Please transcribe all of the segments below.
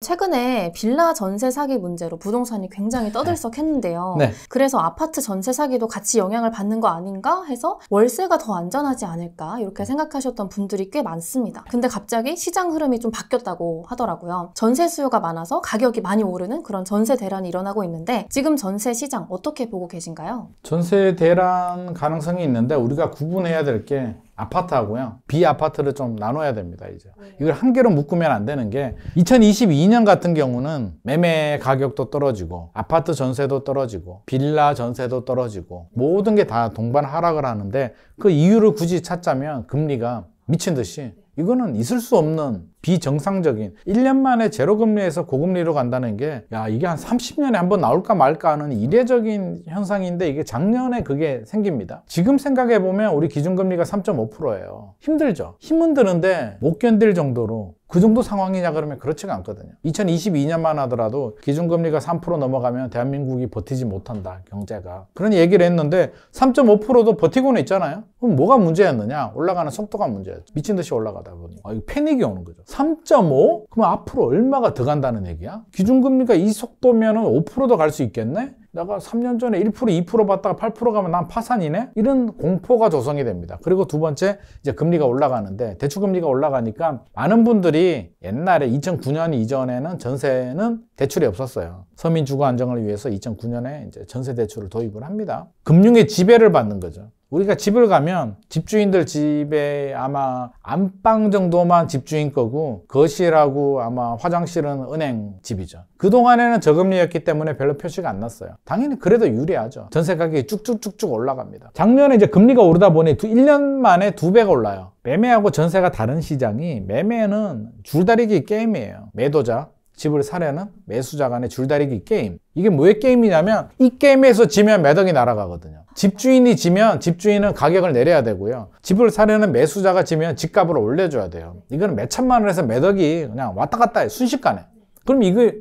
최근에 빌라 전세 사기 문제로 부동산이 굉장히 떠들썩했는데요. 네. 그래서 아파트 전세 사기도 같이 영향을 받는 거 아닌가 해서 월세가 더 안전하지 않을까 이렇게 생각하셨던 분들이 꽤 많습니다. 근데 갑자기 시장 흐름이 좀 바뀌었다고 하더라고요. 전세 수요가 많아서 가격이 많이 오르는 그런 전세 대란이 일어나고 있는데 지금 전세 시장 어떻게 보고 계신가요? 전세 대란 가능성이 있는데 우리가 구분해야 될 게 아파트하고요. 비아파트를 좀 나눠야 됩니다, 이제. 이걸 한 개로 묶으면 안 되는 게 2022년 같은 경우는 매매 가격도 떨어지고 아파트 전세도 떨어지고 빌라 전세도 떨어지고 모든 게 다 동반 하락을 하는데 그 이유를 굳이 찾자면 금리가 미친 듯이 이거는 있을 수 없는 비정상적인 1년 만에 제로금리에서 고금리로 간다는 게 이게 한 30년에 한 번 나올까 말까 하는 이례적인 현상인데 이게 작년에 그게 생깁니다. 지금 생각해보면 우리 기준금리가 3.5%예요. 힘들죠. 힘은 드는데 못 견딜 정도로 그 정도 상황이냐 그러면 그렇지가 않거든요. 2022년만 하더라도 기준금리가 3% 넘어가면 대한민국이 버티지 못한다, 경제가. 그런 얘기를 했는데 3.5%도 버티고는 있잖아요. 그럼 뭐가 문제였느냐? 올라가는 속도가 문제였죠. 미친 듯이 올라가다 보니 이거 패닉이 오는 거죠. 3.5? 그럼 앞으로 얼마가 더 간다는 얘기야? 기준금리가 이 속도면 5%도 갈 수 있겠네? 내가 3년 전에 1%, 2% 받다가 8% 가면 난 파산이네? 이런 공포가 조성이 됩니다. 그리고 두 번째, 이제 금리가 올라가는데 대출금리가 올라가니까 많은 분들이 옛날에 2009년 이전에는 전세는 대출이 없었어요. 서민 주거 안정을 위해서 2009년에 이제 전세 대출을 도입을 합니다. 금융의 지배를 받는 거죠. 우리가 집을 가면 집주인들 집에 아마 안방 정도만 집주인 거고 거실하고 아마 화장실은 은행 집이죠. 그동안에는 저금리였기 때문에 별로 표시가 안 났어요. 당연히 그래도 유리하죠. 전세 가격이 쭉쭉쭉쭉 올라갑니다. 작년에 이제 금리가 오르다 보니 1년 만에 2배가 올라요. 매매하고 전세가 다른 시장이 매매는 줄다리기 게임이에요. 매도자 집을 사려는 매수자 간의 줄다리기 게임. 이게 뭐의 게임이냐면 이 게임에서 지면 매덕이 날아가거든요. 집주인이 지면 집주인은 가격을 내려야 되고요. 집을 사려는 매수자가 지면 집값을 올려줘야 돼요. 이거는 몇 천만 원에서 매덕이 그냥 왔다 갔다 해, 순식간에. 그럼 이거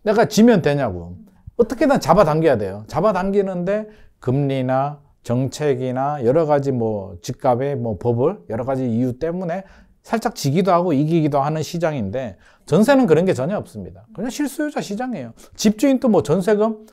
내가 지면 되냐고. 어떻게든 잡아당겨야 돼요. 잡아당기는데 금리나 정책이나 여러 가지 집값의 버블, 여러 가지 이유 때문에 살짝 지기도 하고 이기기도 하는 시장인데 전세는 그런 게 전혀 없습니다. 그냥 실수요자 시장이에요. 집주인도 전세금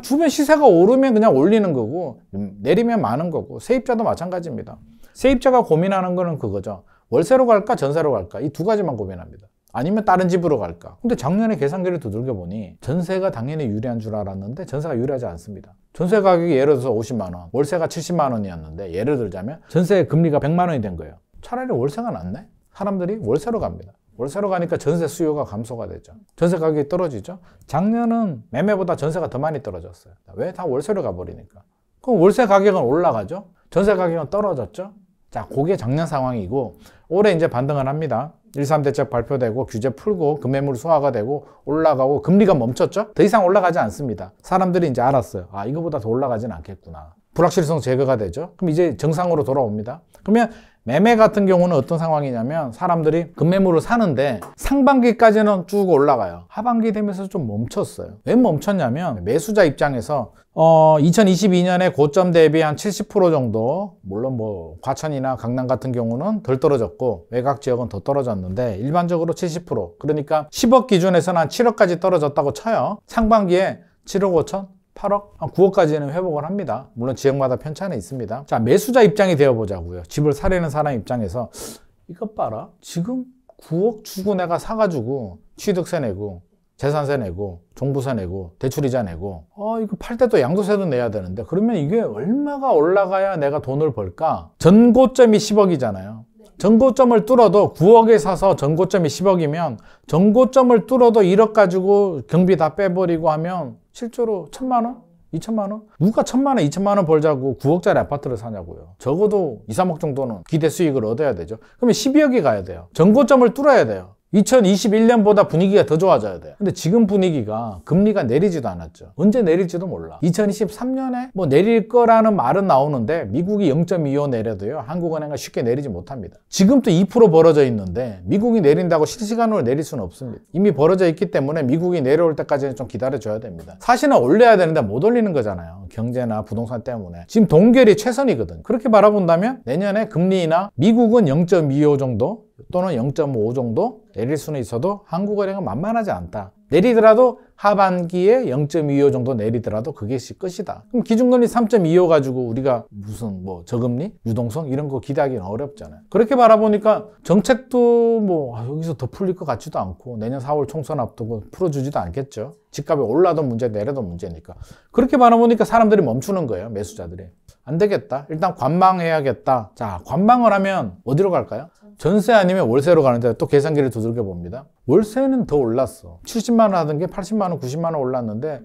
주변 시세가 오르면 그냥 올리는 거고 내리면 마는 거고 세입자도 마찬가지입니다. 세입자가 고민하는 거는 그거죠. 월세로 갈까 전세로 갈까 이 두 가지만 고민합니다. 아니면 다른 집으로 갈까. 근데 작년에 계산기를 두들겨 보니 전세가 당연히 유리한 줄 알았는데 전세가 유리하지 않습니다. 전세 가격이 예를 들어서 50만 원, 월세가 70만 원이었는데 예를 들자면 전세 금리가 100만 원이 된 거예요. 차라리 월세가 낫네? 사람들이 월세로 갑니다. 월세로 가니까 전세 수요가 감소가 되죠. 전세 가격이 떨어지죠. 작년은 매매보다 전세가 더 많이 떨어졌어요. 왜? 다 월세로 가버리니까. 그럼 월세 가격은 올라가죠. 전세 가격은 떨어졌죠. 자, 그게 작년 상황이고 올해 이제 반등을 합니다. 1.3 대책 발표되고 규제 풀고 급매물 소화가 되고 올라가고 금리가 멈췄죠. 더 이상 올라가지 않습니다. 사람들이 이제 알았어요. 이거보다 더 올라가진 않겠구나. 불확실성 제거가 되죠. 그럼 이제 정상으로 돌아옵니다. 그러면 매매 같은 경우는 어떤 상황이냐면 사람들이 급매물을 사는데 상반기까지는 쭉 올라가요. 하반기 되면서 좀 멈췄어요. 왜 멈췄냐면 매수자 입장에서 2022년에 고점 대비 한 70% 정도, 물론 과천이나 강남 같은 경우는 덜 떨어졌고 외곽 지역은 더 떨어졌는데 일반적으로 70%, 그러니까 10억 기준에서는 한 7억까지 떨어졌다고 쳐요. 상반기에 7억 5천? 8억? 9억까지는 회복을 합니다. 물론 지역마다 편차는 있습니다. 자, 매수자 입장이 되어보자고요. 집을 사려는 사람 입장에서 이것 봐라. 지금 9억 주고 내가 사가지고 취득세 내고 재산세 내고 종부세 내고 대출이자 내고 이거 팔 때 또 양도세도 내야 되는데 그러면 이게 얼마가 올라가야 내가 돈을 벌까? 전고점이 10억이잖아요. 전고점을 뚫어도 9억에 사서 전고점이 10억이면 전고점을 뚫어도 1억 가지고 경비 다 빼버리고 하면 실제로 1,000만 원? 2천만 원? 누가 1,000만 원, 2천만 원 벌자고 9억짜리 아파트를 사냐고요. 적어도 2, 3억 정도는 기대 수익을 얻어야 되죠. 그러면 12억이 가야 돼요. 전고점을 뚫어야 돼요. 2021년보다 분위기가 더 좋아져야 돼요. 근데 지금 분위기가 금리가 내리지도 않았죠. 언제 내릴지도 몰라. 2023년에 내릴 거라는 말은 나오는데 미국이 0.25 내려도요 한국은행은 쉽게 내리지 못합니다. 지금도 2% 벌어져 있는데 미국이 내린다고 실시간으로 내릴 수는 없습니다. 이미 벌어져 있기 때문에 미국이 내려올 때까지는 좀 기다려줘야 됩니다. 사실은 올려야 되는데 못 올리는 거잖아요. 경제나 부동산 때문에. 지금 동결이 최선이거든. 그렇게 바라본다면 내년에 금리나 미국은 0.25 정도, 또는 0.5 정도 내릴 수는 있어도 한국은행은 만만하지 않다. 내리더라도 하반기에 0.25 정도 내리더라도 그게 끝이다. 그럼 기준금리 3.25 가지고 우리가 무슨 뭐 저금리, 유동성 이런 거 기대하기는 어렵잖아요. 그렇게 바라보니까 정책도 뭐 여기서 더 풀릴 것 같지도 않고 내년 4월 총선 앞두고 풀어주지도 않겠죠. 집값이 올라도 문제, 내려도 문제니까. 그렇게 바라보니까 사람들이 멈추는 거예요. 매수자들이. 안 되겠다. 일단 관망해야겠다. 자, 관망을 하면 어디로 갈까요? 전세 아니면 월세로 가는데 또 계산기를 두들겨 봅니다. 월세는 더 올랐어. 70만 원 하던 게 80만 원, 90만 원 올랐는데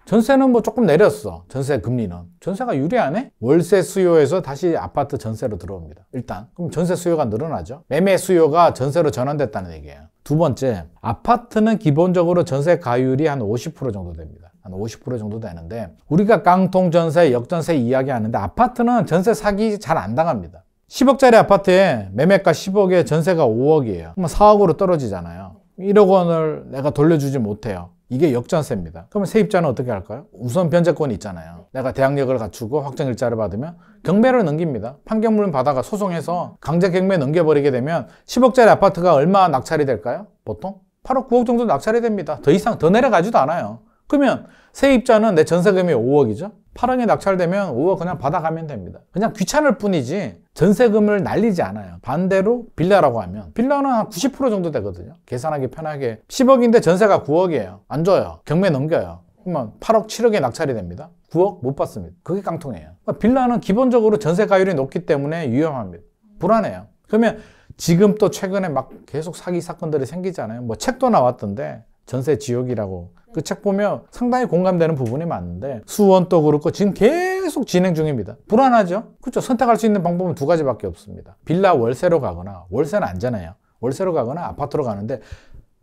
전세는 뭐 조금 내렸어. 전세 금리는. 전세가 유리하네? 월세 수요에서 다시 아파트 전세로 들어옵니다. 일단. 그럼 전세 수요가 늘어나죠. 매매 수요가 전세로 전환됐다는 얘기예요. 두 번째, 아파트는 기본적으로 전세 가율이 한 50% 정도 됩니다. 한 50% 정도 되는데 우리가 깡통 전세, 역전세 이야기하는데 아파트는 전세 사기 잘 안 당합니다. 10억짜리 아파트에 매매가 10억에 전세가 5억이에요. 그러면 4억으로 떨어지잖아요. 1억 원을 내가 돌려주지 못해요. 이게 역전세입니다. 그러면 세입자는 어떻게 할까요? 우선 변제권이 있잖아요. 내가 대항력을 갖추고 확정일자를 받으면 경매를 넘깁니다. 판결문 받아가 소송해서 강제 경매 넘겨버리게 되면 10억짜리 아파트가 얼마 낙찰이 될까요? 보통 8억, 9억 정도 낙찰이 됩니다. 더 이상 더 내려가지도 않아요. 그러면 세입자는 내 전세금이 5억이죠. 8억이 낙찰되면 5억 그냥 받아가면 됩니다. 그냥 귀찮을 뿐이지 전세금을 날리지 않아요. 반대로 빌라라고 하면 빌라는 한 90% 정도 되거든요. 계산하기 편하게 10억인데 전세가 9억이에요. 안 줘요. 경매 넘겨요. 그러면 8억, 7억에 낙찰이 됩니다. 9억 못 받습니다. 그게 깡통이에요. 빌라는 기본적으로 전세 가율이 높기 때문에 위험합니다. 불안해요. 그러면 지금 또 최근에 막 계속 사기 사건들이 생기잖아요. 뭐 책도 나왔던데 전세 지옥이라고. 그 책 보면 상당히 공감되는 부분이 많은데 수원도 그렇고 지금 계속 진행 중입니다. 불안하죠? 그렇죠. 선택할 수 있는 방법은 두 가지밖에 없습니다. 빌라 월세로 가거나, 월세는 안전해요. 월세로 가거나 아파트로 가는데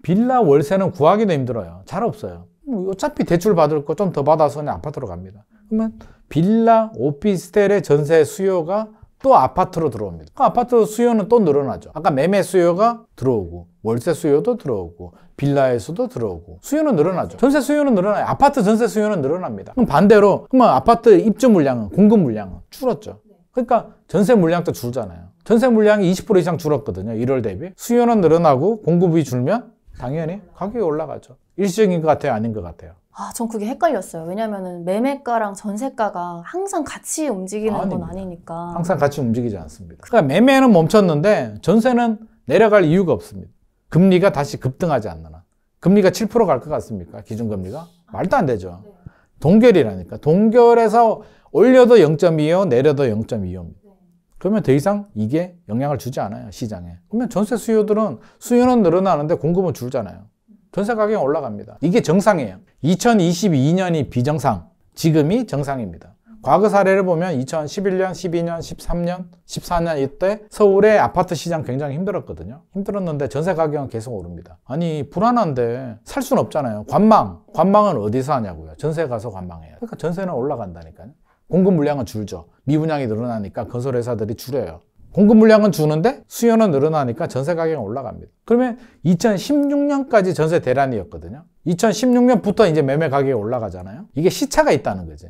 빌라 월세는 구하기도 힘들어요. 잘 없어요. 어차피 대출 받을 거 좀 더 받아서 그냥 아파트로 갑니다. 그러면 빌라, 오피스텔의 전세 수요가 또 아파트로 들어옵니다. 그 아파트 수요는 또 늘어나죠. 아까 매매 수요가 들어오고 월세 수요도 들어오고 빌라에서도 들어오고 수요는 늘어나죠. 전세 수요는 늘어나요. 아파트 전세 수요는 늘어납니다. 그럼 반대로 그러면 아파트 입주 물량은, 공급 물량은 줄었죠. 그러니까 전세 물량도 줄잖아요. 전세 물량이 20% 이상 줄었거든요. 1월 대비. 수요는 늘어나고 공급이 줄면 당연히 가격이 올라가죠. 일시적인 것 같아요? 아닌 것 같아요? 전 그게 헷갈렸어요. 왜냐면은 매매가랑 전세가가 항상 같이 움직이는 건 아니니까. 항상 같이 움직이지 않습니다. 그러니까 매매는 멈췄는데 전세는 내려갈 이유가 없습니다. 금리가 다시 급등하지 않는 한. 금리가 7% 갈 것 같습니까? 기준금리가? 말도 안 되죠. 동결이라니까. 동결해서 올려도 0.25, 내려도 0.25입니다. 그러면 더 이상 이게 영향을 주지 않아요, 시장에. 그러면 전세 수요들은 수요는 늘어나는데 공급은 줄잖아요. 전세 가격이 올라갑니다. 이게 정상이에요. 2022년이 비정상, 지금이 정상입니다. 과거 사례를 보면 2011년, 12년, 13년, 14년 이때 서울의 아파트 시장 굉장히 힘들었거든요. 힘들었는데 전세 가격은 계속 오릅니다. 아니 불안한데 살 수는 없잖아요. 관망은 어디서 하냐고요. 전세 가서 관망해요. 그러니까 전세는 올라간다니까요. 공급 물량은 줄죠. 미분양이 늘어나니까 건설회사들이 줄여요. 공급 물량은 주는데 수요는 늘어나니까 전세 가격이 올라갑니다. 그러면 2016년까지 전세 대란이었거든요. 2016년부터 이제 매매 가격이 올라가잖아요. 이게 시차가 있다는 거지.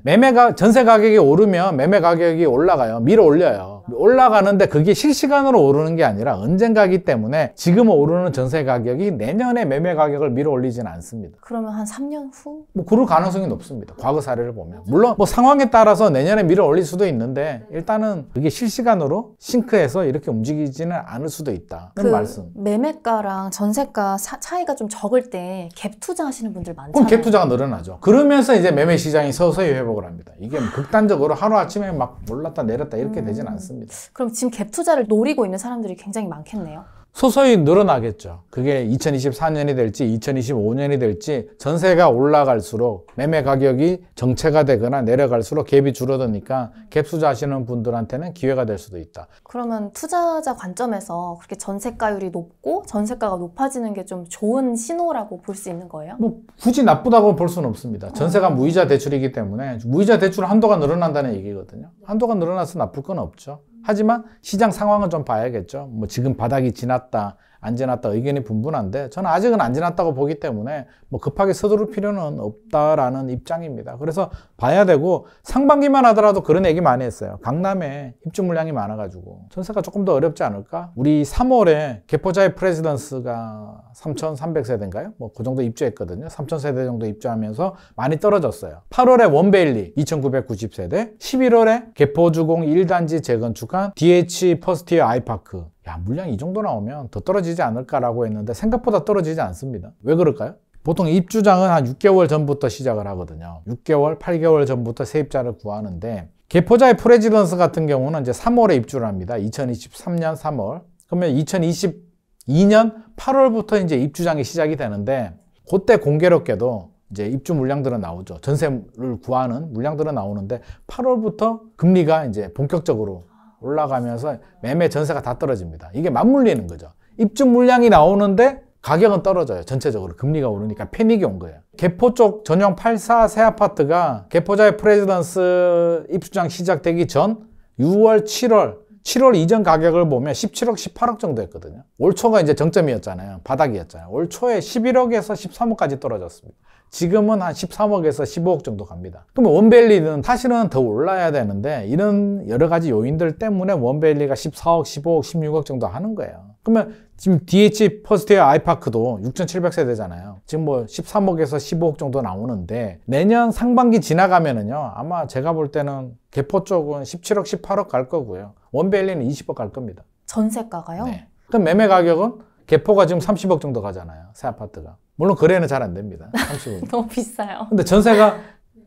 전세 가격이 오르면 매매 가격이 올라가요. 밀어 올려요. 올라가는데 그게 실시간으로 오르는 게 아니라 언젠가기 때문에 지금 오르는 전세 가격이 내년에 매매 가격을 밀어 올리지는 않습니다. 그러면 한 3년 후? 뭐 그럴 가능성이 높습니다. 과거 사례를 보면. 물론 뭐 상황에 따라서 내년에 밀어 올릴 수도 있는데 일단은 그게 실시간으로 싱크해서 이렇게 움직이지는 않을 수도 있다. 그런 말씀. 매매가랑 전세가 차이가 좀 적을 때 갭 투자하시는 분들 많잖아요. 그럼 갭 투자가 늘어나죠. 그러면서 이제 매매 시장이 서서히 회복을 합니다. 이게 뭐 극단적으로 하루아침에 막 올랐다 내렸다 이렇게 되진 않습니다. 그럼 지금 갭 투자를 노리고 있는 사람들이 굉장히 많겠네요. 서서히 늘어나겠죠. 그게 2024년이 될지 2025년이 될지 전세가 올라갈수록 매매 가격이 정체가 되거나 내려갈수록 갭이 줄어드니까 갭 투자하시는 분들한테는 기회가 될 수도 있다. 그러면 투자자 관점에서 그렇게 전세가율이 높고 전세가가 높아지는 게 좀 좋은 신호라고 볼 수 있는 거예요? 뭐 굳이 나쁘다고 볼 수는 없습니다. 전세가 무이자 대출이기 때문에 무이자 대출 한도가 늘어난다는 얘기거든요. 한도가 늘어나서 나쁠 건 없죠. 하지만 시장 상황은 좀 봐야겠죠. 뭐 지금 바닥이 지났다. 안 지났다 의견이 분분한데 저는 아직은 안 지났다고 보기 때문에 뭐 급하게 서두를 필요는 없다라는 입장입니다. 그래서 봐야 되고 상반기만 하더라도 그런 얘기 많이 했어요. 강남에 입주 물량이 많아가지고 전세가 조금 더 어렵지 않을까? 우리 3월에 개포자의 프레지던스가 3,300세대인가요? 뭐 그 정도 입주했거든요. 3,000세대 정도 입주하면서 많이 떨어졌어요. 8월에 원베일리 2,990세대, 11월에 개포주공 1단지 재건축한 DH 퍼스트이어 아이파크. 야, 물량이 이 정도 나오면 더 떨어지지 않을까라고 했는데 생각보다 떨어지지 않습니다. 왜 그럴까요? 보통 입주장은 한 6개월 전부터 시작을 하거든요. 6개월, 8개월 전부터 세입자를 구하는데 개포자의 프레지던스 같은 경우는 이제 3월에 입주를 합니다. 2023년 3월. 그러면 2022년 8월부터 이제 입주장이 시작이 되는데 그때 공교롭게도 이제 입주 물량들은 나오죠. 전세를 구하는 물량들은 나오는데 8월부터 금리가 이제 본격적으로 올라가면서 매매 전세가 다 떨어집니다. 이게 맞물리는 거죠. 입주 물량이 나오는데 가격은 떨어져요. 전체적으로 금리가 오르니까 패닉이 온 거예요. 개포 쪽 전용 84 새 아파트가 개포자의 프레지던스 입주장 시작되기 전 6월, 7월 이전 가격을 보면 17억, 18억 정도 했거든요. 올 초가 이제 정점이었잖아요. 바닥이었잖아요. 올 초에 11억에서 13억까지 떨어졌습니다. 지금은 한 13억에서 15억 정도 갑니다. 그럼 원베일리는 사실은 더 올라야 되는데 이런 여러 가지 요인들 때문에 원베일리가 14억, 15억, 16억 정도 하는 거예요. 그러면 지금 DH 퍼스트웨어 아이파크도 6,700세대잖아요. 지금 뭐 13억에서 15억 정도 나오는데 내년 상반기 지나가면은요. 아마 제가 볼 때는 개포 쪽은 17억, 18억 갈 거고요. 원베일리는 20억 갈 겁니다. 전세가가요? 네. 그럼 매매 가격은 개포가 지금 30억 정도 가잖아요. 새 아파트가. 물론 거래는 잘 안 됩니다. 30억. 너무 비싸요. 근데 전세가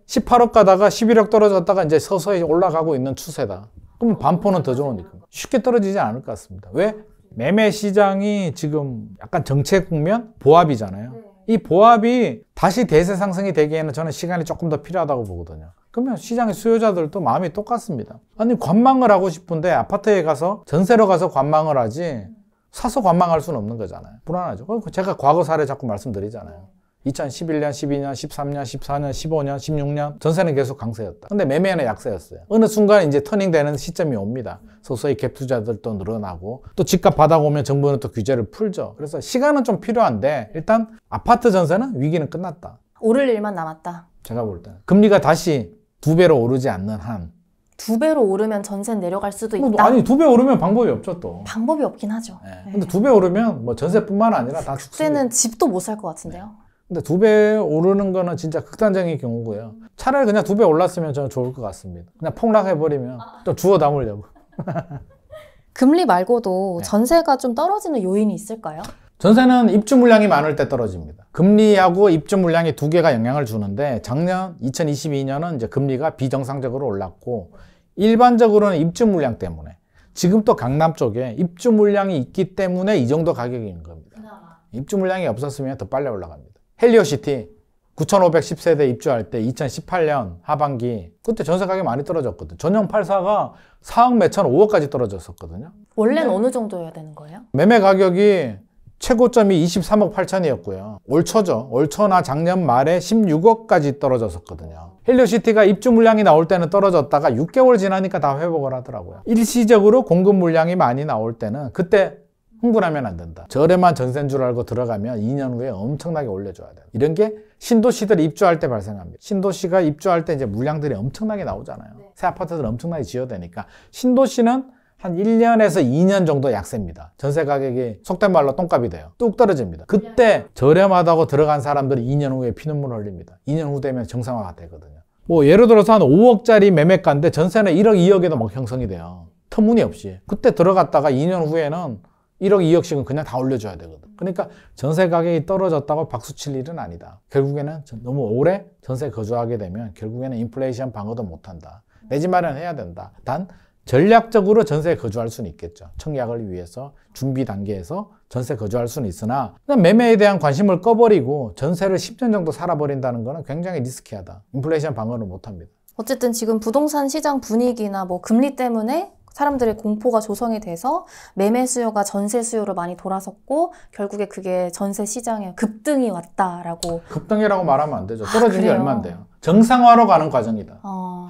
18억 가다가 11억 떨어졌다가 이제 서서히 올라가고 있는 추세다. 그러면 반포는 더 좋으니까. 쉽게 떨어지지 않을 것 같습니다. 왜? 매매 시장이 지금 약간 정체 국면? 보합이잖아요. 이 보합이 다시 대세 상승이 되기에는 저는 시간이 조금 더 필요하다고 보거든요. 그러면 시장의 수요자들도 마음이 똑같습니다. 아니 관망을 하고 싶은데 아파트에 가서 전세로 가서 관망을 하지 사서 관망할 수는 없는 거잖아요. 불안하죠. 제가 과거 사례 자꾸 말씀드리잖아요. 2011년, 12년, 13년, 14년, 15년, 16년 전세는 계속 강세였다. 근데 매매는 약세였어요. 어느 순간 이제 터닝되는 시점이 옵니다. 서서히 갭 투자들도 늘어나고 또 집값 받아오면 정부는 또 규제를 풀죠. 그래서 시간은 좀 필요한데 일단 아파트 전세는 위기는 끝났다. 오를 일만 남았다. 제가 볼 때는 금리가 다시 2배로 오르지 않는 한 2배로 오르면 전세 내려갈 수도 있다. 아니 2배 오르면 방법이 없죠 또. 방법이 없긴 하죠. 네. 근데 2배 오르면 뭐 전세뿐만 아니라 다 그때는 집도 못 살 것 같은데요. 근데 2배 오르는 거는 진짜 극단적인 경우고요. 차라리 그냥 2배 올랐으면 저는 좋을 것 같습니다. 그냥 폭락해버리면 좀 주워 담으려고. 금리 말고도 네. 전세가 좀 떨어지는 요인이 있을까요? 전세는 입주 물량이 많을 때 떨어집니다. 금리하고 입주 물량이 두 개가 영향을 주는데 작년 2022년은 이제 금리가 비정상적으로 올랐고 일반적으로는 입주 물량 때문에 지금 또 강남 쪽에 입주 물량이 있기 때문에 이 정도 가격인 겁니다. 입주 물량이 없었으면 더 빨리 올라갑니다. 헬리오시티 9,510세대 입주할 때 2018년 하반기 그때 전세 가격이 많이 떨어졌거든요. 전용 84가 4억 몇천 5억까지 떨어졌었거든요. 원래는 어느 정도여야 되는 거예요? 매매 가격이 최고점이 23억 8천이었고요. 올 초죠. 올 초나 작년 말에 16억까지 떨어졌었거든요. 헬리오시티가 입주 물량이 나올 때는 떨어졌다가 6개월 지나니까 다 회복을 하더라고요. 일시적으로 공급 물량이 많이 나올 때는 그때 흥분하면 안 된다. 저렴한 전세인 줄 알고 들어가면 2년 후에 엄청나게 올려줘야 돼요. 이런 게 신도시들이 입주할 때 발생합니다. 신도시가 입주할 때 이제 물량들이 엄청나게 나오잖아요. 새 아파트들 엄청나게 지어대니까 신도시는 한 1년에서 2년 정도 약세입니다. 전세 가격이 속된 말로 똥값이 돼요. 뚝 떨어집니다. 그때 저렴하다고 들어간 사람들이 2년 후에 피눈물 흘립니다. 2년 후 되면 정상화가 되거든요. 뭐 예를 들어서 한 5억짜리 매매가인데 전세는 1억, 2억에도 막 형성이 돼요. 터무니없이. 그때 들어갔다가 2년 후에는 1억, 2억씩은 그냥 다 올려줘야 되거든. 그러니까 전세 가격이 떨어졌다고 박수칠 일은 아니다. 결국에는 너무 오래 전세 거주하게 되면 결국에는 인플레이션 방어도 못한다. 내 집 마련해야 된다. 단 전략적으로 전세에 거주할 수는 있겠죠. 청약을 위해서 준비 단계에서 전세 거주할 수는 있으나 매매에 대한 관심을 꺼버리고 전세를 10년 정도 살아버린다는 거는 굉장히 리스키하다. 인플레이션 방어를 못합니다. 어쨌든 지금 부동산 시장 분위기나 뭐 금리 때문에 사람들의 공포가 조성이 돼서 매매 수요가 전세 수요로 많이 돌아섰고 결국에 그게 전세 시장에 급등이 왔다라고. 급등이라고 말하면 안 되죠. 떨어진 게 그래요? 얼마 안 돼요. 정상화로 가는 과정이다.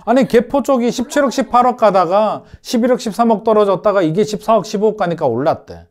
아니 개포 쪽이 17억 18억 가다가 11억 13억 떨어졌다가 이게 14억 15억 가니까 올랐대.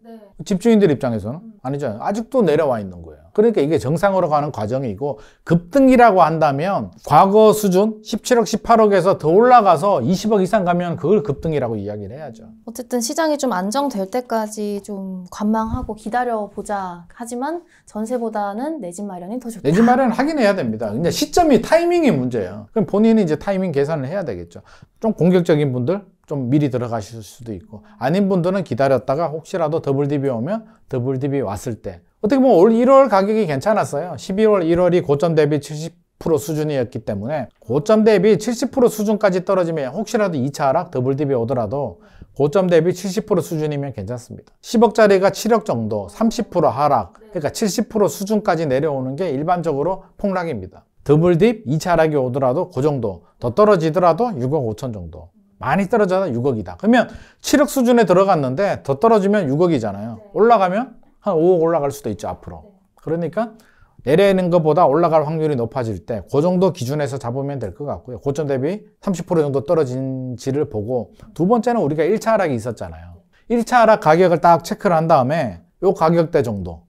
집주인들 입장에서는 아니잖아요. 아직도 내려와 있는 거예요. 그러니까 이게 정상으로 가는 과정이고, 급등이라고 한다면 과거 수준 17억, 18억에서 더 올라가서 20억 이상 가면 그걸 급등이라고 이야기를 해야죠. 어쨌든 시장이 좀 안정될 때까지 좀 관망하고 기다려보자. 하지만 전세보다는 내 집 마련이 더 좋다. 내 집 마련은 하긴 해야 됩니다. 근데 시점이 타이밍이 문제예요. 그럼 본인이 이제 타이밍 계산을 해야 되겠죠. 좀 공격적인 분들 좀 미리 들어가실 수도 있고, 아닌 분들은 기다렸다가 혹시라도 더블 DB 오면 더블 DB 왔을 때, 어떻게 보면 올 1월 가격이 괜찮았어요. 12월, 1월이 고점 대비 70% 수준이었기 때문에 고점 대비 70% 수준까지 떨어지면 혹시라도 2차 하락 더블 DB 오더라도 고점 대비 70% 수준이면 괜찮습니다. 10억짜리가 7억 정도, 30% 하락, 그러니까 70% 수준까지 내려오는 게 일반적으로 폭락입니다. 더블 딥 2차 하락이 오더라도 그 정도, 더 떨어지더라도 6억 5천 정도. 많이 떨어져서 6억이다. 그러면 7억 수준에 들어갔는데 더 떨어지면 6억이잖아요. 올라가면 한 5억 올라갈 수도 있죠, 앞으로. 그러니까 내려있는 것보다 올라갈 확률이 높아질 때 그 정도 기준에서 잡으면 될 것 같고요. 고점 대비 30% 정도 떨어진지를 보고, 두 번째는 우리가 1차 하락이 있었잖아요. 1차 하락 가격을 딱 체크를 한 다음에 요 가격대 정도.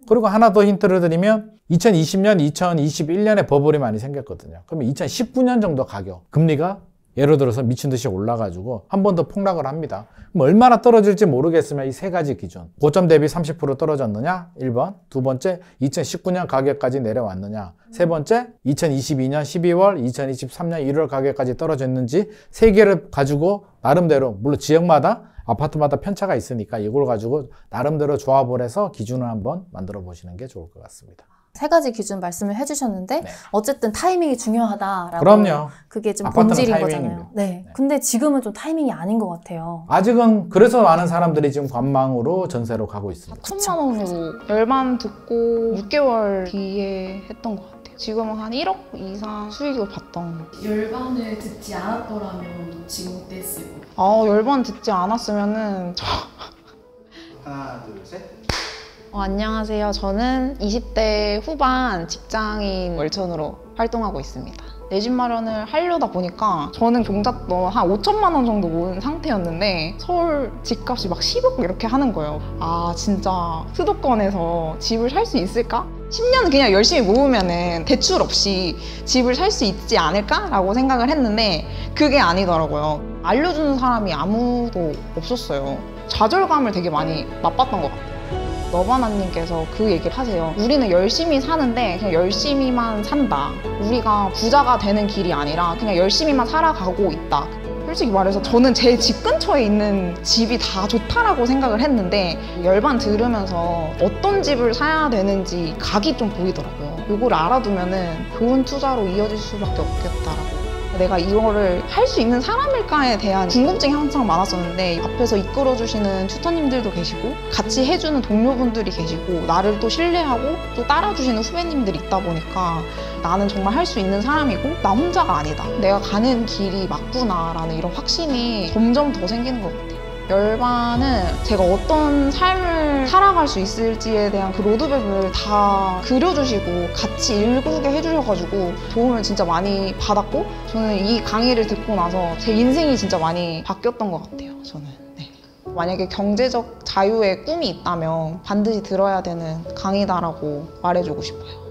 그리고 하나 더 힌트를 드리면 2020년, 2021년에 버블이 많이 생겼거든요. 그러면 2019년 정도 가격, 금리가 예를 들어서 미친 듯이 올라가지고 한 번 더 폭락을 합니다. 그럼 얼마나 떨어질지 모르겠으면 이 세 가지 기준. 고점 대비 30% 떨어졌느냐? 1번. 두 번째, 2019년 가격까지 내려왔느냐? 세 번째, 2022년 12월, 2023년 1월 가격까지 떨어졌는지, 세 개를 가지고 나름대로, 물론 지역마다 아파트마다 편차가 있으니까 이걸 가지고 나름대로 조합을 해서 기준을 한번 만들어 보시는 게 좋을 것 같습니다. 세 가지 기준 말씀을 해주셨는데 네. 어쨌든 타이밍이 중요하다라고. 그럼요. 그게 좀 아파트는 본질인 타이밍입니다. 거잖아요. 네. 근데 지금은 좀 타이밍이 아닌 것 같아요. 아직은 그래서 많은 사람들이 지금 관망으로 전세로 가고 있습니다. 4천만 원으로 열반 듣고 6개월 뒤에 했던 것 같아요. 지금은 한 1억 이상 수익을 봤던. 열반을 듣지 않았더라면 지금 어땠을 것 같아요? 아, 열반 듣지 않았으면은 하나, 둘, 셋. 안녕하세요. 저는 20대 후반 직장인 월천으로 활동하고 있습니다. 내 집 마련을 하려다 보니까 저는 종잣돈 한 5천만 원 정도 모은 상태였는데 서울 집값이 막 10억 이렇게 하는 거예요. 아, 진짜 수도권에서 집을 살 수 있을까? 10년 그냥 열심히 모으면은 대출 없이 집을 살 수 있지 않을까라고 생각을 했는데 그게 아니더라고요. 알려주는 사람이 아무도 없었어요. 좌절감을 되게 많이 맛봤던 것 같아요. 너바나님께서 그 얘기를 하세요. 우리는 열심히 사는데 그냥 열심히만 산다. 우리가 부자가 되는 길이 아니라 그냥 열심히만 살아가고 있다. 솔직히 말해서 저는 제 집 근처에 있는 집이 다 좋다라고 생각을 했는데 열반 들으면서 어떤 집을 사야 되는지 각이 좀 보이더라고요. 요거를 알아두면은 좋은 투자로 이어질 수밖에 없겠다라고. 내가 이거를 할 수 있는 사람일까에 대한 궁금증이 항상 많았었는데 앞에서 이끌어주시는 튜터님들도 계시고 같이 해주는 동료분들이 계시고 나를 또 신뢰하고 또 따라주시는 후배님들이 있다 보니까 나는 정말 할 수 있는 사람이고 나 혼자가 아니다. 내가 가는 길이 맞구나라는 이런 확신이 점점 더 생기는 것 같아요. 열반은 제가 어떤 삶을 살아갈 수 있을지에 대한 그 로드맵을 다 그려주시고 같이 일구게 해주셔가지고 도움을 진짜 많이 받았고 저는 이 강의를 듣고 나서 제 인생이 진짜 많이 바뀌었던 것 같아요. 저는. 네. 만약에 경제적 자유의 꿈이 있다면 반드시 들어야 되는 강의다라고 말해주고 싶어요.